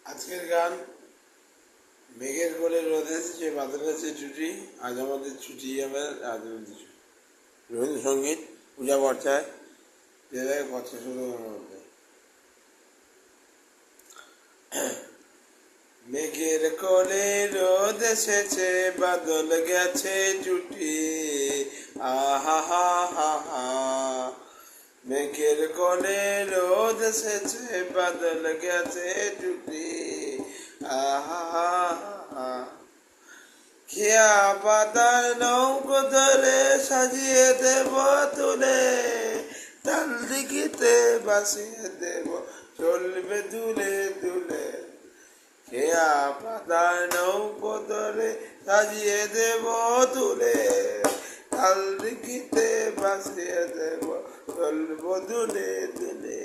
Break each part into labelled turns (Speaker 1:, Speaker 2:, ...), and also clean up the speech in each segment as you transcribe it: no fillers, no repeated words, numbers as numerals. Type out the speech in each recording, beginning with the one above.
Speaker 1: আজকের গান মেঘের কোলে রোদ এসেছে বাদল আছে ছুটি আজ আমাদের ছুটি আজ আমাদের ছুটি রবীন্দ্রসঙ্গীত পূজা বর্ষায় যেটাকে কথা শুরু মধ্যে মেঘের কোলে রোদ এসেছে বাদল গেছে ছুটি আহা হা হা হা মেঘের কোলে রোদ এসেছে বাদল গেছে ছুটি আহা হা হা খেয়া পাতার নৌকো ধরে সাজিয়ে দেব তুলে তাল দিঘিতে বাসিয়ে দেব চলবে দুলে দুলে খেয়া পাতার নৌকো ধরে সাজিয়ে দেব তুলে তাল দিঘিতে বাসিয়ে দেব চলব দুলে দুলে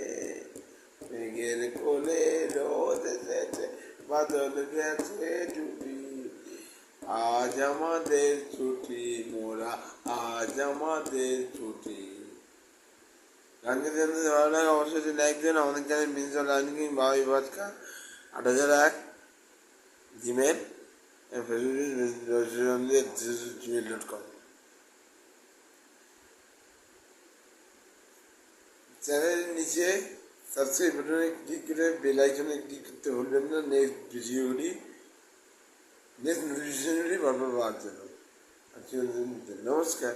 Speaker 1: মেঘের কোলে রোদ এসেছে বাদল গেছে ডুবি আজ আমাদের ছুটি মোরা আজ আমাদের ছুটি। গানকে জানতে ভালো লাগে অবশ্যই লাইক দেন। আমাদের চ্যানেল মিউজিক্যাল লার্নিং বাবাই বাদকা 8001 জিমেল gmail.com। চ্যানেলের নিচে সাবস্ক্রাইব বাটনে ক্লিক করে বেল আইকনে ক্লিক করতে ভুলবেন না নেক্সট ভিডিওগুলি নেক্সট নোটিফিকেশনগুলি বারবার পাওয়ার জন্য। নমস্কার।